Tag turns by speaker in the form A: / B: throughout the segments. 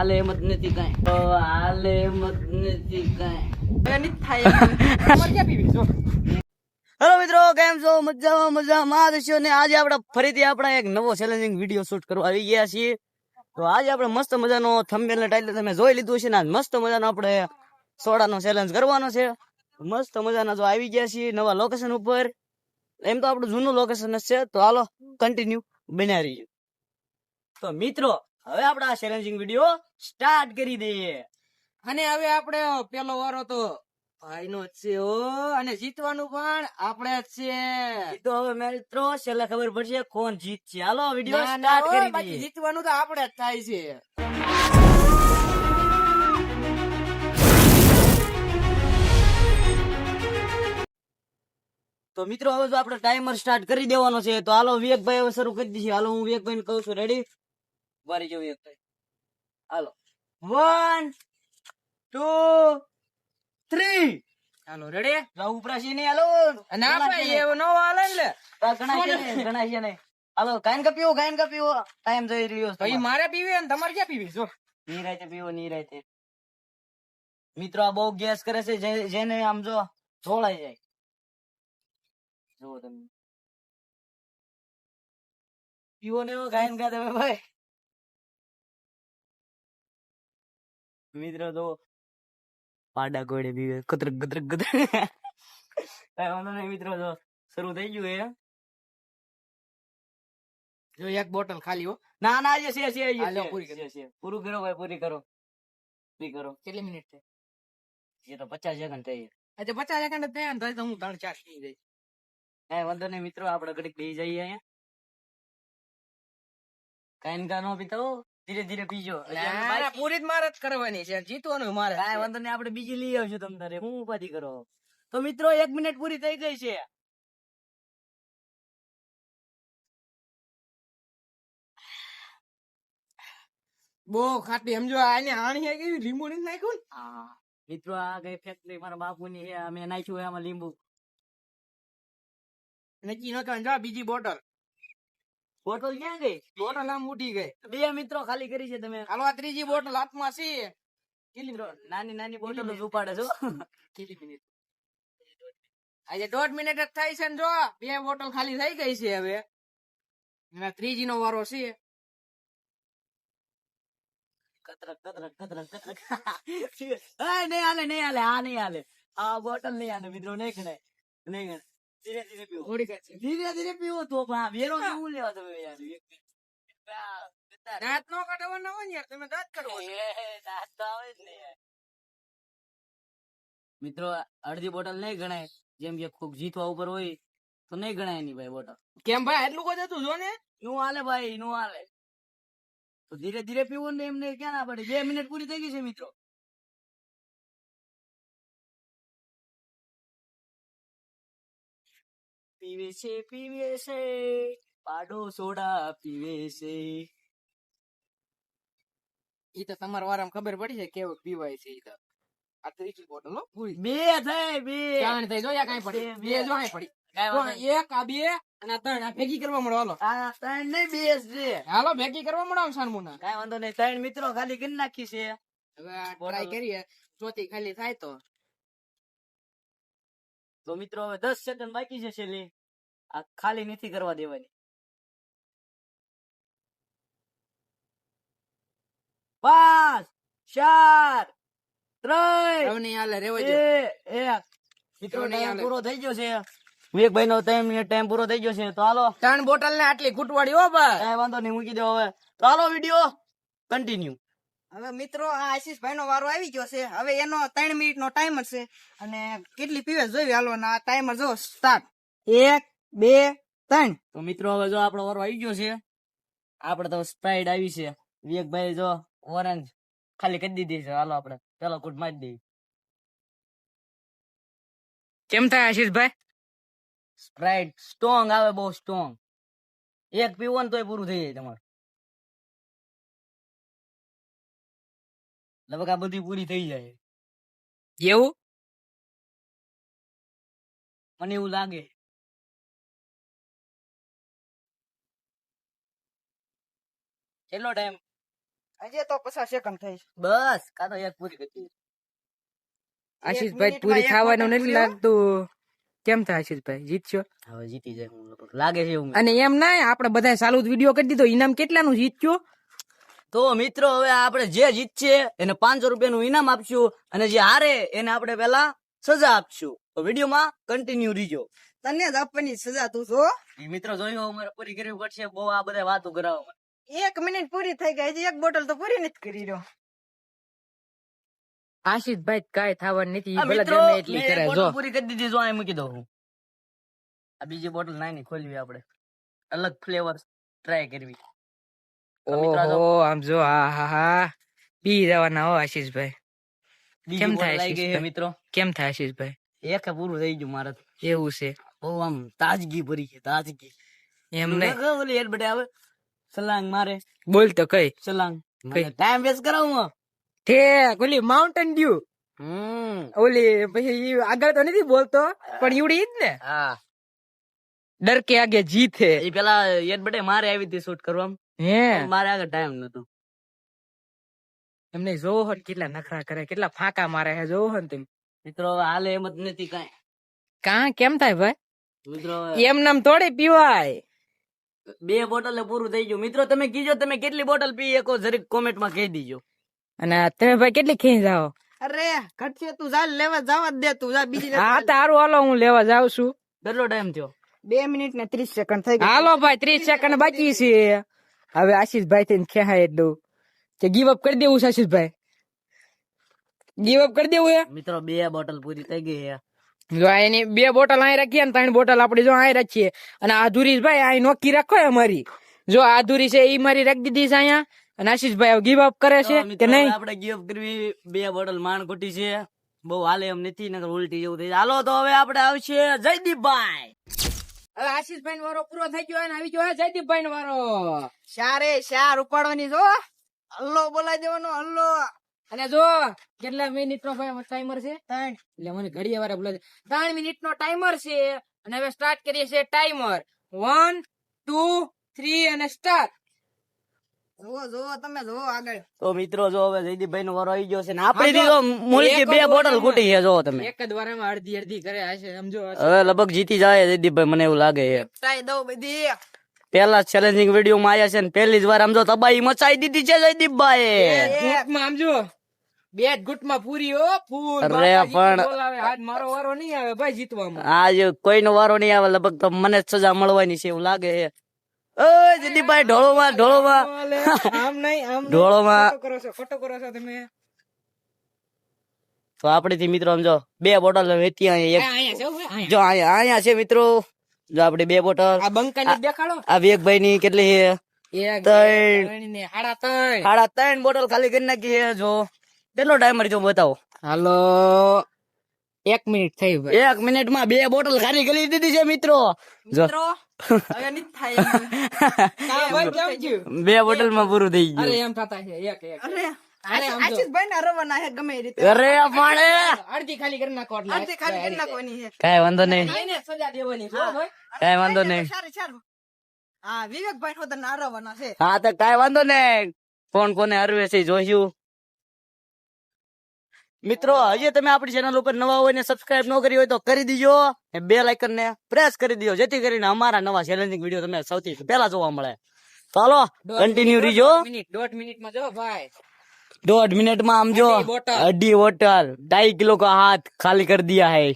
A: હાલે એમ જ નથી કાંઈ. હાલે એમ જ નથી કાંઈ. હેલો મિત્રો, કેમ છો? મજામાં છો ને? આજે આપણે ફરીથી આપણા એક નવો ચેલેન્જિંગ વિડીયો શૂટ કરવા આવી ગયા છીએ. તો આજે આપણે મસ્ત મજાનો થંબનેલ ટાઇટલ તમે જોઈ લીધું છે ને, મસ્ત મજાનો આપણે સોડાનો ચેલેન્જ કરવાનો છે. મસ્ત મજાના જો આવી ગયા છીએ નવા લોકેશન ઉપર. એમ તો આપણું જૂનું લોકેશન જ છે, તો હાલો કન્ટિન્યુ બન્યા રહીએ. તો મિત્રો, હવે આપણે આ ચેલેન્જિંગ વિડીયો સ્ટાર્ટ કરી દઈએ.
B: અને હવે આપણે પેલો વારો તો ભાઈનો જ છે હો, અને જીતવાનું પણ આપણે જ છે.
A: તો હવે મિત્રો છેલ્લે ખબર પડશે કોણ જીત છે. હાલો વિડીયો
B: ના, ના,
A: સ્ટાર્ટ
B: હો,
A: કરી
B: બાકી
A: દઈએ.
B: જીતવાનું તો આપણે જ થાય છે.
A: તો મિત્રો હવે જો આપણે ટાઈમર સ્ટાર્ટ કરી દેવાનો છે, તો હાલો વિવેકભાઈ હવે શરૂ કરી દઈએ. હાલો હું વિવેકભાઈને કહું છું, રેડી? વારી જાવ વિવેકભાઈ. હાલો 1 2 3.
B: ચાલો રેડી.
A: જાવ ઉપરાશી નહીં. હાલો
B: અને આપણે એવું ન હાલે ને લે.
A: ઘણા છે નહીં. હાલો કાઈન કપીઓ ટાઈમ જઈ રહ્યો
B: તો
A: છે.
B: ઈ મારે પીવી અને તમારે ક્યાં પીવી? જો
A: નિરાયતે પીવો નિરાયતે. મિત્રો આ બહુ ગેસ કરે છે, જેને આમ જો ઢોળાઈ જાય. જુઓ તમે પીવો ને એવો ગાયન ગા તમે ભાઈ. મિત્રો તો પાડા કોડે પીવે કતરક કતરક કતરક. કઈ વાંધો નહીં મિત્રો, જો શરૂ થઈ ગયું એ.
B: જો એક બોટલ ખાલી હો.
A: ના ના જે છે
B: હા, લો, પૂરી કરો.
A: પૂરું કરો ભાઈ, પૂરી કરો. પૂરી કરો.
B: કેટલી મિનિટ છે?
A: એ તો 50 સેકન્ડ થઈ.
B: આજે 50 સેકન્ડ જ થયા ને, તો હું 3-4 પી જઈશ.
A: કઈ વાંધો નહીં મિત્રો, આપણે ઘડીક બેસી જઈએ અહીંયા. કાઈન ગા નો પીતો, ધીરે ધીરે પીજો.
B: ના, ના, પૂરી જ મારે જ કરવાની છે, જીતવાનું મારે.
A: કાંઈ વાંધો નહીં, આપણે બીજી લઈ આવશું તમ તારે. હું ઉપાધિ કરો. તો મિત્રો 1 મિનિટ પૂરી થઈ ગઈ છે.
B: બહુ ખાટી સમજો. આને આણી કેવી લીંબુ ની નાખ્યું ને.
A: હા મિત્રો, આ કઈ ફેક્ટરી મારા બાપુની છે. અમે નાખ્યું હોય આમાં લીંબુ.
B: નક્કી ન કરવાનું. જા બીજી બોટલ.
A: બોટલ ક્યાં ગઈ?
B: બોટલ આમ ઉઠી ગઈ.
A: 2 મિત્રો ખાલી કરી છે તમે.
B: હાલો આ ત્રીજી બોટલ હાથમાં છે. કેટલી
A: મિત્રો નાની નાની બોટલો જ ઉપાડે છો.
B: કેટલી મિનિટ? આજે 1.5 મિનિટ જ થાય છે ને. જો 2 બોટલ ખાલી થઈ ગઈ છે. હવે એના ત્રીજી નો વારો છે.
A: કતરક કતરક કતરક કતરક. નહીં હાલે, નહીં હાલે, આ નહીં હાલે. આ બોટલ નહીં હાલે મિત્રો, નહીં ગણાય, નહીં ગણાય. ધીરે ધીરે પીવો,
B: થોડી કઈ છે.
A: ધીરે ધીરે પીવો. તો પણ આ વેરો કેવું લેવા તમે યાર?
B: દાંત નો કાઢવાના હોય ને યાર, તમે દાંત કાઢો.
A: દાંત તો આવે જ ને યાર. મિત્રો અડધી બોટલ નહીં ગણાય. જેમ કે ખૂબ જીતવા ઉપર હોય તો નહીં ગણાય ની ભાઈ બોટલ.
B: કેમ ભાઈ આટલું કોઈ જતું જો ને.
A: નું હાલે ભાઈ, નું હાલે. તો ધીરે ધીરે પીવું ને, એમને ક્યાં ના પડે. 2 મિનિટ પૂરી થઈ ગઈ છે મિત્રો. પીવે છે પાડો સોડા પીવે છે.
B: ઈ તો તમારા વારામાં ખબર પડી છે કેવું પીવાય છે. ઈ તો આ ત્રીજી બોટલ હો પૂરી.
A: 2 થઈ 2.
B: ચાણ થઈ જો. કાંઈ પડી બે જો કાંઈ પડી. એક આ 2 અને આ 3 આ ભેગી કરવા મળો. હાલો
A: આ 3 નહીં 2 છે.
B: હાલો ભેગી કરવા મળો આમ સાનમુના.
A: કાંઈ વાંધો નહીં, 3 મિત્રો ખાલી કરી નાખી છે.
B: હવે ટ્રાય કરીએ. ચોથી ખાલી થાય
A: તો મિત્રો હવે 10 સેકન્ડ બાકી છે છેલ્લી. આ ખાલી નથી કરવા દેવાની. 5 4 3
B: હવે નહીં હાલે. રેવા દો.
A: 1. મિત્રો ટાઈમ પૂરો થઈ ગયો છે. વિવેકભાઈ નો 3 મિનિટ ટાઈમ પૂરો થઈ ગયો છે. તો હાલો
B: 3 બોટલ ને આટલી ખૂટવાડી હો ભાઈ.
A: કાંઈ વાંધો નહીં, મૂકી દો હવે. તો હાલો વિડીયો કન્ટિન્યુ.
C: હવે મિત્રો આ આશીષભાઈ નો વારો આવી ગયો છે. હવે એનો 3 મિનિટ નો ટાઈમર છે, અને કેટલી પીવે જોઈ. હાલો ના ટાઈમર જો સ્ટાર્ટ. 1 2 3.
A: તો મિત્રો હવે જો આપણો વારો આવી ગયો છે. આપણે તો સ્પ્રાઇટ આવી છે. વિવેકભાઈ જો ઓરેન્જ ખાલી કરી દીધી છે. હાલો આપણે પેલો કૂટ મારી દઈએ.
B: કેમ થાય આશીષભાઈ?
A: સ્પ્રાઇટ સ્ટ્રોંગ આવે, બહુ સ્ટ્રોંગ. એક પીવો ને તોય પૂરું થઈ જાય તમારું. લગભગ આ બધી પૂરી થઈ જાય
B: એવું
A: મને એવું લાગે. કેટલો ટાઈમ?
C: હજી તો 50 સેકન્ડ થઈ
A: બસ કાં તો એક પૂરી કરી દઈએ.
B: આશીષભાઈ
C: મિનિટમાં
B: પૂરી
C: એક
B: થવાનું
C: બોટલ
B: નથી
C: પૂરી હો.
B: લાગતું. કેમ થાય આશીષભાઈ, જીતશો?
A: હવે જીતી જાય હું લગભગ. લાગે છે એવું.
B: અને એમ ના આપણે બધા ચાલુ વિડીયો કરી દીધો, ઇનામ કેટલાનું જીતશો?
A: તો મિત્રો હવે આપણે જે જીતશે એને 500 રૂપિયાનું ઇનામ આપશું અને જે હારે એને આપણે પેલા સજા આપશું. તો વિડીયોમાં કન્ટિન્યુ રહીજો.
C: તને જ આપવાની સજા તું છો
A: એ મિત્રો જોયો અમારે પૂરી કરવી પડશે. બહુ આ બધા વાતો કરાવો.
C: 1 મિનિટ પૂરી થઈ ગઈ હજી એક બોટલ તો પૂરી નથી કરી રહ્યો
B: આશીષભાઈ કાંઈ થવાનું નથી,
A: આ
B: ભલે
A: મિત્રો
B: ગમે એટલી
A: મેં
B: કરે.
A: બોટલ
B: જો
A: પૂરી કરી દીધી. જો અહીં મૂકી દઉં હું. આ બીજી બોટલ નાની ખોલવી આપણે. અલગ ફ્લેવર ટ્રાય કરવી. તો મિત્રો આ જો
B: ઓહો, આમ જો, હા હા હા, પી જવાના હો આશીષભાઈ.
A: બીજી
B: કેમ
A: બોટલ
B: થાય
A: આવી ગઈ છે
B: આશીષભાઈ?
A: મિત્રો.
B: કેમ થાય આશીષભાઈ?
A: એક પૂરું થઈ ગયું મારે.
B: એવું છે?
A: બહુ આમ તાજગી ભરી છે. તાજગી
B: એમ
A: તું
B: નહીં,
A: ન ખબર ઓલી યાર બેટા આવે સલાંગ મારે.
B: બોલ તો કઈ.
A: સલાંગ
B: કઈ?
A: ટાઈમ વેસ્ટ કરાવું.
B: ઠેક ઓલી માઉન્ટેન ડ્યુ, ઓલી પછી ઈ આગળ તો નથી બોલતો પણ ઈવડી જ ને,
A: હા
B: ડર કે આગે જીત હે.
A: એ પેલા યાર બેટા મારે આવી હતી શૂટ કરવા.
B: હે
A: મારે આગળ ટાઈમ નતો.
B: એમને જોવો હો ને કેટલા નખરા કરે, કેટલા ફાંકા મારે હે, જોવો હો ને તમે.
A: મિત્રો હવે હાલે એમ જ નથી કાંઈ.
B: કાં કેમ થાય ભાઈ?
A: મિત્રો
B: એમ નામ થોડે પીવાય.
A: 2 બોટલે પૂરું થઈ ગયું. મિત્રો તમે કીજો તમે કેટલી બોટલ પી શકો જરીક કોમેન્ટમાં કહી દીજો.
B: અને તમે ભાઈ કેટલી ખેંચ જાઓ?
C: અરે ઘટશે તું જા લેવા જવા જ દે તું જા બીજી
B: હા તારું, હાલો હું લેવા જાઉં છું.
A: કેટલો ટાઈમ થયો?
C: 2 મિનિટ ને 30 સેકન્ડ થઈ ગઈ
B: હાલો ભાઈ, 30 સેકન્ડ બાકી છે. હવે આશીષભાઈ થઈને ખેહાય એટલું કે ગીવ અપ કરી દેવું છે આશીષભાઈ? ગીવ અપ કરી દેવું હે?
A: મિત્રો 2 બોટલ પૂરી થઈ ગઈ છે.
B: જો આ એની 2 બોટલ અહીં રાખીએ ને 3 બોટલ આપડે જો અહીં રાખીએ. અને આ અધૂરી ભાઈ અહીં નોકી રાખો અમારી. જો આ અધૂરી છે ઈ મારી રાખી દીધી છે અહીંયા. અને આશીષભાઈ હવે ગીવ અપ કરે છે
A: તો
B: કે
A: મિત્રો
B: નહીં?
A: હવે આપણે ગિફ્ટ કરવી. 2 બોટલ માંડ ખોટી છે. બહુ હાલે એમ નથી નકર ઉલટી જેવું થઈ જાય. હાલો તો હવે આપણે આવશે જયદીપભાઈ.
B: હવે આશીષભાઈ નો વારો પૂરો થઈ ગયો અને આવી ગયો જયદીપભાઈ નો વારો.
C: શાર ઉપાડવાની જો હલ્લો બોલાવી દેવાનો હલ્લો
B: અને જો કેટલા મિનિટ નો ટાઈમર છે?
C: 3
B: એટલે મને ઘડી વારે બોલે 3 મિનિટ નો ટાઈમર છે. અને હવે સ્ટાર્ટ કરીએ છીએ ટાઈમર. 1 2 3 અને સ્ટાર્ટ.
C: જો તમે જો આગળ
A: તો મિત્રો જો હવે જયદીપભાઈ નો વારો આવી ગયો છે ને આપણી તો મૂળથી 2 બોટલ ખોટી છે. જો તમે
B: એક જ વારમાં અડધી અડધી કરે હશે, સમજો.
A: હવે લગભગ જીતી જાય જયદીપભાઈ મને એવું લાગે છે.
C: ટ્રાય દઉં બધી
A: પેલા ચેલેન્જિંગ વિડીયો માં આવ્યા છે ને પહેલી જ વાર આમ જો તબાહી મચાઈ દીધી છે જયદીપભાઈ.
B: ગુટમાં આમ જો 2 ગુટમાં પૂરી હો ફૂલ.
A: અરે
B: માતાજી
A: પણ-
B: બોલાવે. આજ મારો વારો નહીં આવે ભાઈ જીતવામાં.
A: આજ કોઈનો વારો નહીં આવે. લગભગ તો મને જ સજા મળવાની છે એવું લાગે છે. ઓય જયદીપભાઈ ઢોળોમાં ઢોળોમાં
B: ઓલે, આમ નહીં આમ નહીં.
A: ઢોળોમાં
B: ખોટો કરો છો તમે.
A: તો આપડે મિત્રો સમજો 2 બોટલ વેચી અહીંયા
B: આ અહીંયા છે હો, અહીંયા.
A: જો અહીંયા છે મિત્રો. જો આપણે 2 બોટલ
B: આ બંકાની દેખાડો.
A: આ વિવેકભાઈ ની કેટલી છે?
B: 1
A: ત્રણ.
B: 2 ને 3.5.
A: 3.5 બોટલ ખાલી કરી નાખી છે. જો કેટલો ટાઈમર જો બતાવો.
B: હાલો 1 મિનિટ થઈ ભાઈ.
A: 1 મિનિટમાં 2 બોટલ ખાલી કરી દીધી છે મિત્રો. જો
C: મિત્રો હવે નથી થાય એમ.
B: હા ભાઈ કેમ થયું?
A: 2 બોટલ માં પૂરું થઈ
B: અરે
A: ગયું.
B: એમ થતા છે એક એક.
C: અરે
B: અરે આમ જો.
C: આશીષભાઈ ના રવાના હે ગમે એ રીતે
A: અરે પાણે
B: અડધી ખાલી કરી નાખો એટલે.
C: અડધી ખાલી કરી નાખવાની છે
A: કઈ વાંધો નહીં.
B: એને સજા દેવાની છે હો ભાઈ.
A: કઈ વાંધો નહીં.
C: સારું હા વિવેકભાઈ નો તને હરાવવાના છે
A: હા તો કઈ વાંધો નહીં. કોણ કોને હરવે છે જોઈશું. મિત્રો હજી તમે આપણી ચેનલ ઉપર નવા હોય ને સબસ્ક્રાઇબ ન કરી હોય તો કરી દીજો. બેલ આઇકન ને પ્રેસ કરી દીજો જેથી કરીને અમારા નવા ચેલેન્જિંગ વિડીયો તમને સૌથી પહેલા જોવા મળે. ચાલો કન્ટિન્યુ રીજો.
B: 1.5 મિનિટમાં જો ભાઈ.
A: 1.5 मिनट में हम जो
B: अड्डी बोतल।
A: 2.5 बोतल 2.5 किलो का हाथ खाली कर दिया है।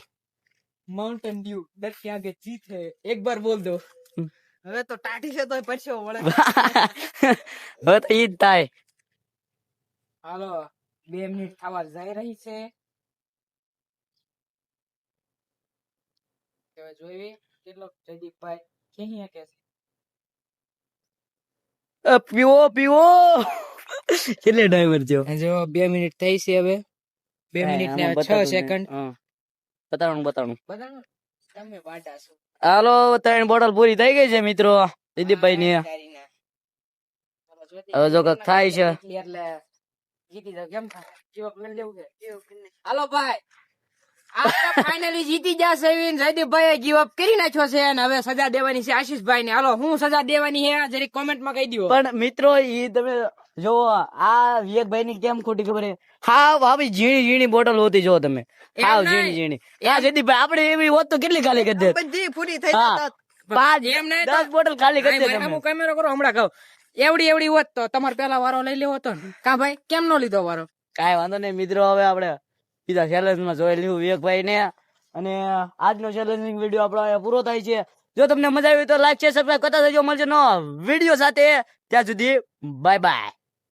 B: माउंटेन ड्यू डर के आगे जीत है, एक बार बोल दो।
C: હવે તો ટાટી છે તો પરસેવો વળે
A: હવે તો ઈ જ થાય.
B: હાલો 2 મિનિટ થવા જઈ રહી છે. હવે જોઈએ કેટલો જયદીપભાઈ ક્યાં કે છે.
A: પીવો પીવો કેટલે ટાઈમર થયો?
B: જો 2 મિનિટ થઈ છે. હવે 2 મિનિટ ને 6 સેકન્ડ.
A: બતાવવાનું
B: બધાનું તમે વાડા છો.
A: હાલો 3 બોટલ પૂરી થઈ ગઈ છે મિત્રો જયદીપભાઈ ની. હવે જો કઈક થાય છે.
B: એટલે જીતી જાવ. કેમ થાય? જીવો કરી લેવું છે. હાલો ભાઈ આપણે ફાઇનલી જીતી જશે. જયદીપભાઈ ગીવ અપ કરી નાખ્યો છે અને હવે સજા દેવાની છે આશીષભાઈ ને. હાલો હું સજા દેવાની છે જરી કોમેન્ટ માં કહી દો.
A: પણ મિત્રો ઈ તમે જો આ વિવેકભાઈ ની કેમ ખોટી ખબર છે હા ભાભી ઝીણી ઝીણી બોટલ હોતી જો તમે હા
B: નહીં.
A: ઝીણી ઝીણી હા જયદીપભાઈ આપણે એવી હોત તો કેટલી ખાલી કરી દે
C: બધી પૂરી થઈ
A: હા
C: જતા.
A: 5
B: એમ નહીં
A: 10 બોટલ ખાલી કરી દે તમે
B: હું કેમેરો કરો હમણાં કહું એવડી હોત તો તમારે પેલા વારો લઈ લેવો હતો ને કા ભાઈ કેમ નો લીધો વારો
A: કાંઈ વાંધો નહીં મિત્રો હવે આપણે બીજા ચેલેન્જમાં જોઈ લીધું વિવેકભાઈ ને અને આજનો ચેલેન્જિંગ વિડીયો આપણો અહીંયા પૂરો થાય છે જો તમને મજા આવી તો લાઈક છે સબસ્ક્રાઇબ કરતા જજો મળશે નો વિડીયો સાથે ત્યાં સુધી બાય બાય